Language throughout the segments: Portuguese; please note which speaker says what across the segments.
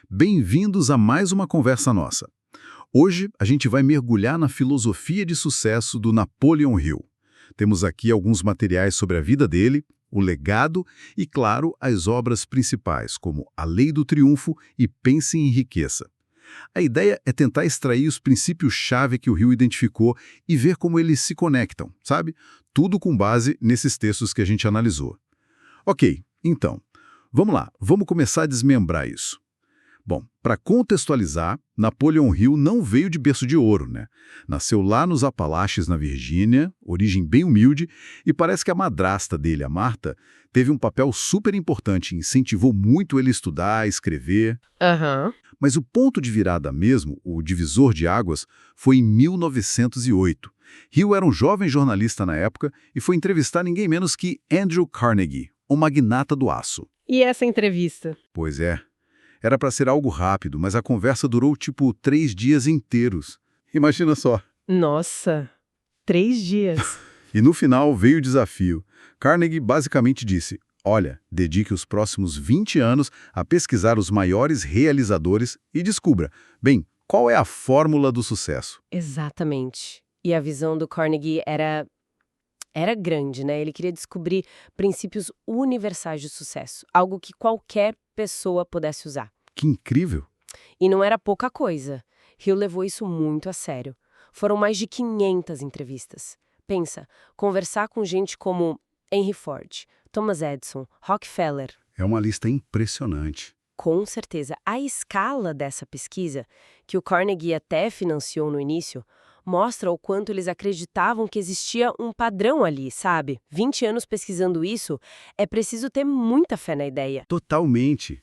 Speaker 1: Bem-vindos a mais uma conversa nossa. Hoje a gente vai mergulhar na filosofia de sucesso do Napoleon Hill. Temos aqui alguns materiais sobre a vida dele, o legado e, claro, as obras principais, como A Lei do Triunfo e Pense em Riqueza. A ideia é tentar extrair os princípios-chave que o Hill identificou e ver como eles se conectam, sabe? Tudo com base nesses textos que a gente analisou. Ok, então, vamos lá, vamos começar a desmembrar isso. Bom, para contextualizar, Napoleon Hill não veio de berço de ouro, né? Nasceu lá nos Apalaches, na Virgínia, origem bem humilde, e parece que a madrasta dele, a Marta, teve um papel super importante, incentivou muito ele a estudar, a escrever.
Speaker 2: Aham.
Speaker 1: Mas o ponto de virada mesmo, o divisor de águas, foi em 1908. Hill era um jovem jornalista na época e foi entrevistar ninguém menos que Andrew Carnegie, o magnata do aço.
Speaker 2: E essa entrevista?
Speaker 1: Pois é. Era para ser algo rápido, mas a conversa durou tipo 3 dias inteiros. Imagina só.
Speaker 2: Nossa, 3 dias.
Speaker 1: E no final veio o desafio. Carnegie basicamente disse: olha, dedique os próximos 20 anos a pesquisar os maiores realizadores e descubra, bem, qual é a fórmula do sucesso.
Speaker 2: Exatamente. E a visão do Carnegie era grande, né? Ele queria descobrir princípios universais de sucesso, algo que qualquer pessoa pudesse usar.
Speaker 1: Que incrível!
Speaker 2: E não era pouca coisa. Hill levou isso muito a sério. Foram mais de 500 entrevistas. Pensa, conversar com gente como Henry Ford, Thomas Edison, Rockefeller.
Speaker 1: É uma lista impressionante.
Speaker 2: Com certeza. A escala dessa pesquisa, que o Carnegie até financiou no início, mostra o quanto eles acreditavam que existia um padrão ali, sabe? 20 anos pesquisando isso, é preciso ter muita fé na ideia.
Speaker 1: Totalmente.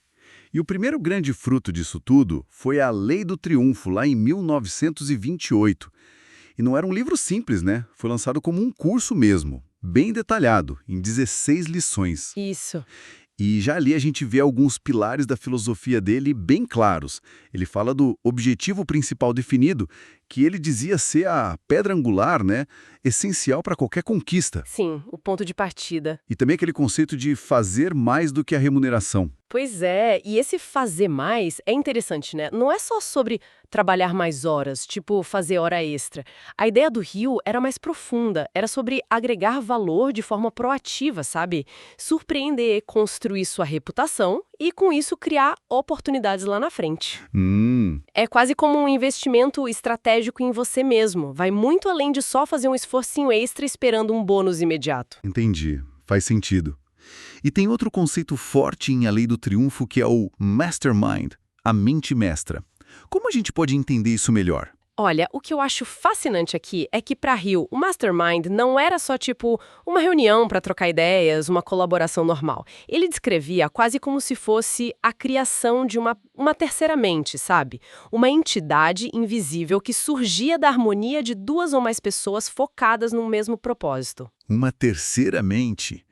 Speaker 1: E o primeiro grande fruto disso tudo foi a Lei do Triunfo, lá em 1928. E não era um livro simples, né? Foi lançado como um curso mesmo, bem detalhado, em 16 lições.
Speaker 2: Isso.
Speaker 1: E já ali a gente vê alguns pilares da filosofia dele bem claros. Ele fala do objetivo principal definido, que ele dizia ser a pedra angular, né, essencial para qualquer conquista.
Speaker 2: Sim, o ponto de partida.
Speaker 1: E também aquele conceito de fazer mais do que a remuneração.
Speaker 2: Pois é, e esse fazer mais é interessante, né? Não é só sobre trabalhar mais horas, tipo fazer hora extra. A ideia do Hill era mais profunda, era sobre agregar valor de forma proativa, sabe? Surpreender, construir sua reputação e, com isso, criar oportunidades lá na frente. É quase como um investimento estratégico em você mesmo. Vai muito além de só fazer um esforcinho extra esperando um bônus imediato.
Speaker 1: Entendi. Faz sentido. E tem outro conceito forte em A Lei do Triunfo que é o mastermind, a mente mestra. Como a gente pode entender isso melhor?
Speaker 2: Olha, o que eu acho fascinante aqui é que para Hill, o mastermind não era só tipo uma reunião para trocar ideias, uma colaboração normal. Ele descrevia quase como se fosse a criação de uma terceira mente, sabe? Uma entidade invisível que surgia da harmonia de 2 ou mais pessoas focadas num mesmo propósito.
Speaker 1: Uma terceira mente.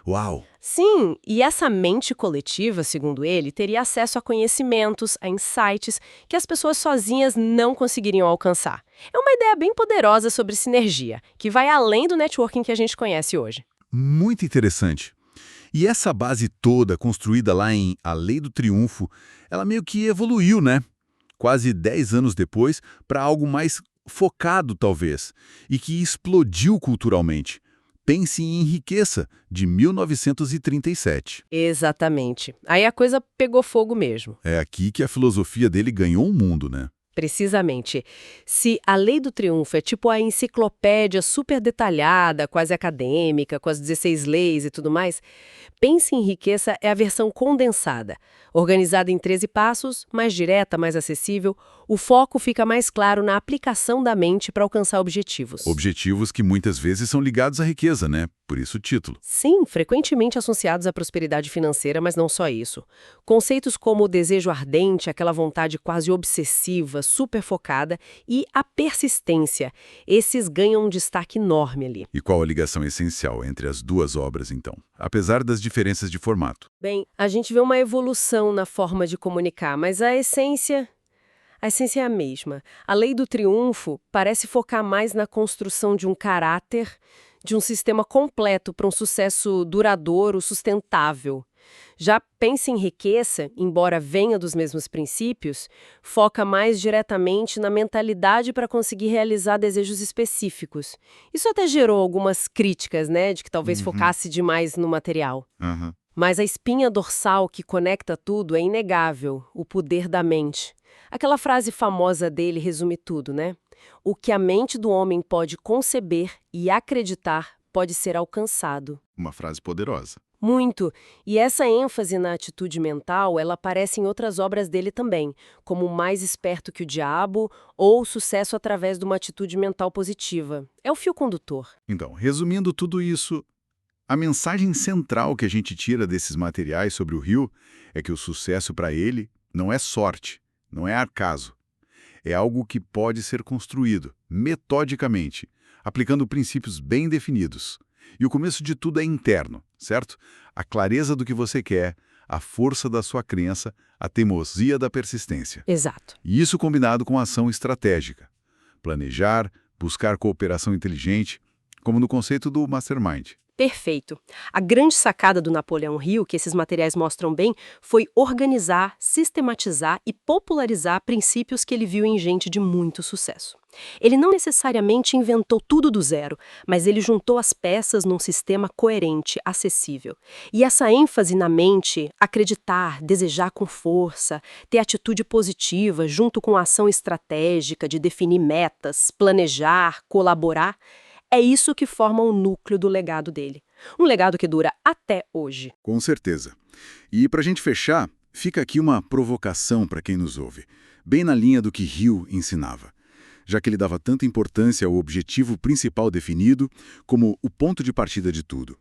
Speaker 1: Uau!
Speaker 2: Sim, e essa mente coletiva, segundo ele, teria acesso a conhecimentos, a insights que as pessoas sozinhas não conseguiriam alcançar. É uma ideia bem poderosa sobre sinergia, que vai além do networking que a gente conhece hoje.
Speaker 1: Muito interessante. E essa base toda construída lá em A Lei do Triunfo, ela meio que evoluiu, né? Quase 10 anos depois, para algo mais focado, talvez, e que explodiu culturalmente. Pense em Riqueza, de 1937.
Speaker 2: Exatamente. Aí a coisa pegou fogo mesmo.
Speaker 1: É aqui que a filosofia dele ganhou o mundo, né?
Speaker 2: Precisamente. Se a Lei do Triunfo é tipo a enciclopédia super detalhada, quase acadêmica, com as 16 leis e tudo mais, Pense em Riqueza é a versão condensada, organizada em 13 passos, mais direta, mais acessível. O foco fica mais claro na aplicação da mente para alcançar objetivos.
Speaker 1: Objetivos que muitas vezes são ligados à riqueza, né? Por isso o título.
Speaker 2: Sim, frequentemente associados à prosperidade financeira, mas não só isso. Conceitos como o desejo ardente, aquela vontade quase obsessiva, super focada, e a persistência. Esses ganham um destaque enorme ali.
Speaker 1: E qual a ligação essencial entre as duas obras, então? Apesar das diferenças de formato.
Speaker 2: Bem, a gente vê uma evolução na forma de comunicar, mas a essência é a mesma. A Lei do Triunfo parece focar mais na construção de um caráter, de um sistema completo para um sucesso duradouro, sustentável. Já Pense em Riqueza, embora venha dos mesmos princípios, foca mais diretamente na mentalidade para conseguir realizar desejos específicos. Isso até gerou algumas críticas, né, de que talvez
Speaker 1: Uhum.
Speaker 2: focasse demais no material.
Speaker 1: Aham.
Speaker 2: Mas a espinha dorsal que conecta tudo é inegável, o poder da mente. Aquela frase famosa dele resume tudo, né? O que a mente do homem pode conceber e acreditar pode ser alcançado.
Speaker 1: Uma frase poderosa.
Speaker 2: Muito. E essa ênfase na atitude mental, ela aparece em outras obras dele também, como Mais Esperto que o Diabo ou Sucesso através de uma atitude mental positiva. É o fio condutor.
Speaker 1: Então, resumindo tudo isso, a mensagem central que a gente tira desses materiais sobre o Rio é que o sucesso para ele não é sorte, não é acaso. É algo que pode ser construído, metodicamente, aplicando princípios bem definidos. E o começo de tudo é interno, certo? A clareza do que você quer, a força da sua crença, a teimosia da persistência.
Speaker 2: Exato.
Speaker 1: E isso combinado com a ação estratégica. Planejar, buscar cooperação inteligente, como no conceito do Mastermind.
Speaker 2: Perfeito. A grande sacada do Napoleão Hill, que esses materiais mostram bem, foi organizar, sistematizar e popularizar princípios que ele viu em gente de muito sucesso. Ele não necessariamente inventou tudo do zero, mas ele juntou as peças num sistema coerente, acessível. E essa ênfase na mente, acreditar, desejar com força, ter atitude positiva junto com a ação estratégica de definir metas, planejar, colaborar, é isso que forma o núcleo do legado dele. Um legado que dura até hoje.
Speaker 1: Com certeza. E para a gente fechar, fica aqui uma provocação para quem nos ouve, bem na linha do que Hill ensinava. Já que ele dava tanta importância ao objetivo principal definido como o ponto de partida de tudo.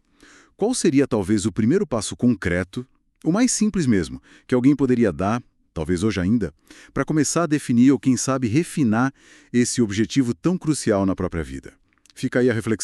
Speaker 1: Qual seria talvez o primeiro passo concreto, o mais simples mesmo, que alguém poderia dar, talvez hoje ainda, para começar a definir ou quem sabe refinar esse objetivo tão crucial na própria vida? Fica aí a reflexão.